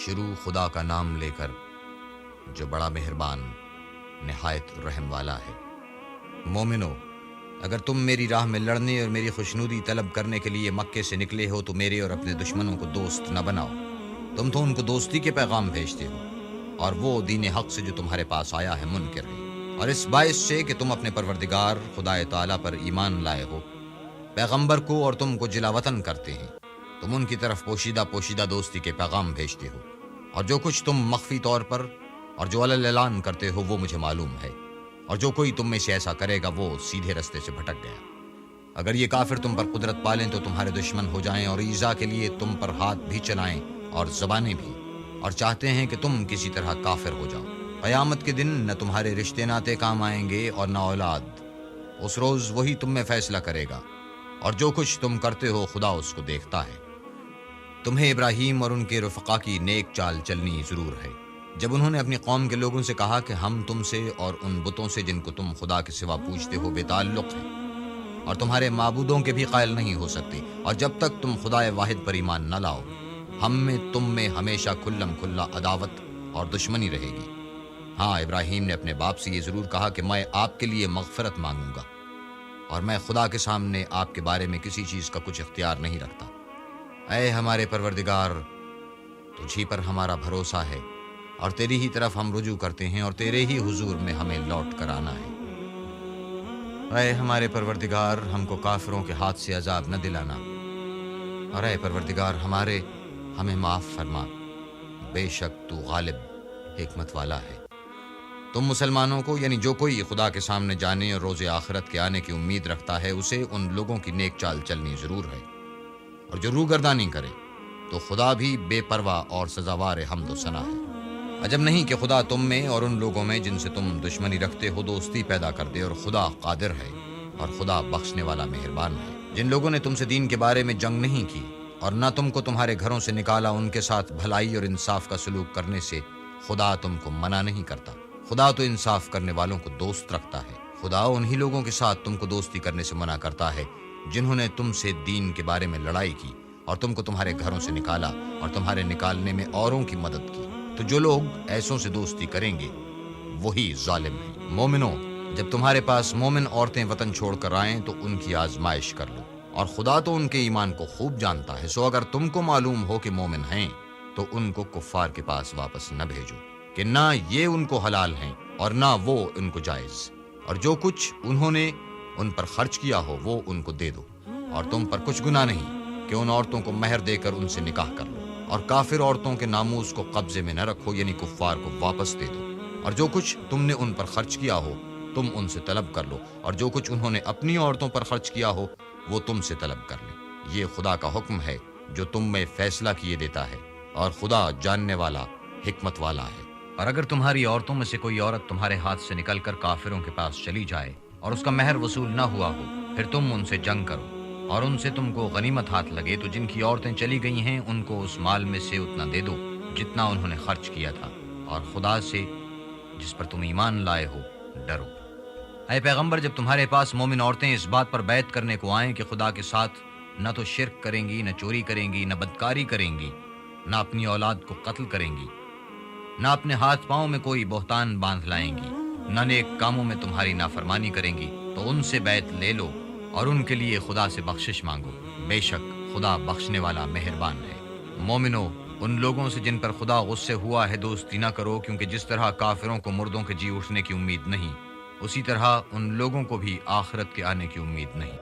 شروع خدا کا نام لے کر جو بڑا مہربان نہایت رحم والا ہے۔ مومنو، اگر تم میری راہ میں لڑنے اور میری خوشنودی طلب کرنے کے لیے مکے سے نکلے ہو تو میرے اور اپنے دشمنوں کو دوست نہ بناؤ۔ تم تو ان کو دوستی کے پیغام بھیجتے ہو، اور وہ دین حق سے جو تمہارے پاس آیا ہے منکر ہے، اور اس باعث سے کہ تم اپنے پروردگار خدا تعالیٰ پر ایمان لائے ہو، پیغمبر کو اور تم کو جلا وطن کرتے ہیں، تم ان کی طرف پوشیدہ پوشیدہ دوستی کے پیغام بھیجتے ہو، اور جو کچھ تم مخفی طور پر اور جو علل اعلان کرتے ہو وہ مجھے معلوم ہے، اور جو کوئی تم میں سے ایسا کرے گا وہ سیدھے رستے سے بھٹک گیا۔ اگر یہ کافر تم پر قدرت پالیں تو تمہارے دشمن ہو جائیں اور ایذا کے لیے تم پر ہاتھ بھی چلائیں اور زبانیں بھی، اور چاہتے ہیں کہ تم کسی طرح کافر ہو جاؤ۔ قیامت کے دن نہ تمہارے رشتے ناتے کام آئیں گے اور نہ اولاد، اس روز وہی تم میں فیصلہ کرے گا، اور جو کچھ تم کرتے ہو خدا اس کو دیکھتا ہے۔ تمہیں ابراہیم اور ان کے رفقا کی نیک چال چلنی ضرور ہے، جب انہوں نے اپنی قوم کے لوگوں سے کہا کہ ہم تم سے اور ان بتوں سے جن کو تم خدا کے سوا پوجتے ہو بے تعلق ہیں، اور تمہارے معبودوں کے بھی قائل نہیں ہو سکتے، اور جب تک تم خدا واحد پر ایمان نہ لاؤ ہم میں تم میں ہمیشہ کھلم کھلا عداوت اور دشمنی رہے گی۔ ہاں، ابراہیم نے اپنے باپ سے یہ ضرور کہا کہ میں آپ کے لیے مغفرت مانگوں گا، اور میں خدا کے سامنے آپ کے بارے میں کسی چیز کا کچھ اختیار نہیں رکھتا۔ اے ہمارے پروردگار، تجھی پر ہمارا بھروسہ ہے، اور تیری ہی طرف ہم رجوع کرتے ہیں، اور تیرے ہی حضور میں ہمیں لوٹ کر آنا ہے۔ اے ہمارے پروردگار، ہم کو کافروں کے ہاتھ سے عذاب نہ دلانا، اور اے پروردگار ہمارے، ہمیں معاف فرما، بے شک تو غالب حکمت والا ہے۔ تم مسلمانوں کو، یعنی جو کوئی خدا کے سامنے جانے اور روز آخرت کے آنے کی امید رکھتا ہے، اسے ان لوگوں کی نیک چال چلنی ضرور ہے، اور جو روگردانی کرے تو خدا بھی بے پرواہ اور سزاوار حمد و ثنا ہے۔ عجب نہیں کہ خدا تم میں اور ان لوگوں میں جن سے تم دشمنی رکھتے ہو دوستی پیدا کر دے، اور خدا قادر ہے اور خدا بخشنے والا مہربان ہے۔ جن لوگوں نے تم سے دین کے بارے میں جنگ نہیں کی اور نہ تم کو تمہارے گھروں سے نکالا، ان کے ساتھ بھلائی اور انصاف کا سلوک کرنے سے خدا تم کو منع نہیں کرتا۔ خدا تو انصاف کرنے والوں کو دوست رکھتا ہے۔ خدا انہی لوگوں کے ساتھ تم کو دوستی کرنے سے منع کرتا ہے جنہوں نے تم سے دین کے بارے میں لڑائی کی اور تم کو تمہارے گھروں سے نکالا اور تمہارے نکالنے میں اوروں کی مدد کی، تو جو لوگ ایسوں سے دوستی کریں گے وہی ظالم ہیں۔ مومنو، جب تمہارے پاس مومن عورتیں وطن چھوڑ کر آئیں تو ان کی آزمائش کر لو، اور خدا تو ان کے ایمان کو خوب جانتا ہے، سو اگر تم کو معلوم ہو کہ مومن ہیں تو ان کو کفار کے پاس واپس نہ بھیجو، کہ نہ یہ ان کو حلال ہیں اور نہ وہ ان کو جائز، اور جو کچھ انہوں نے ان پر خرچ کیا ہو وہ ان کو دے دو، اور تم پر کچھ گناہ نہیں کہ ان عورتوں کو مہر دے کر ان سے نکاح کر لو، اور کافر عورتوں کے ناموس کو قبضے میں نہ رکھو، یعنی کفار کو واپس دے دو، اور جو کچھ تم نے ان پر خرچ کیا ہو تم ان سے طلب کر لو، اور جو کچھ انہوں نے اپنی عورتوں پر خرچ کیا ہو وہ تم سے طلب کر لیں۔ یہ خدا کا حکم ہے جو تم میں فیصلہ کیے دیتا ہے، اور خدا جاننے والا حکمت والا ہے۔ اور اگر تمہاری عورتوں میں سے کوئی عورت تمہارے ہاتھ سے نکل کر کافروں کے پاس چلی جائے اور اس کا مہر وصول نہ ہوا ہو، پھر تم ان سے جنگ کرو اور ان سے تم کو غنیمت ہاتھ لگے، تو جن کی عورتیں چلی گئی ہیں ان کو اس مال میں سے اتنا دے دو جتنا انہوں نے خرچ کیا تھا، اور خدا سے جس پر تم ایمان لائے ہو ڈرو۔ اے پیغمبر، جب تمہارے پاس مومن عورتیں اس بات پر بیعت کرنے کو آئیں کہ خدا کے ساتھ نہ تو شرک کریں گی، نہ چوری کریں گی، نہ بدکاری کریں گی، نہ اپنی اولاد کو قتل کریں گی، نہ اپنے ہاتھ پاؤں میں کوئی بہتان باندھ لائیں گی، نہ نیک کاموں میں تمہاری نافرمانی کریں گی، تو ان سے بیعت لے لو اور ان کے لیے خدا سے بخشش مانگو، بے شک خدا بخشنے والا مہربان ہے۔ مومنو، ان لوگوں سے جن پر خدا غصے ہوا ہے دوستی نہ کرو، کیونکہ جس طرح کافروں کو مردوں کے جی اٹھنے کی امید نہیں، اسی طرح ان لوگوں کو بھی آخرت کے آنے کی امید نہیں۔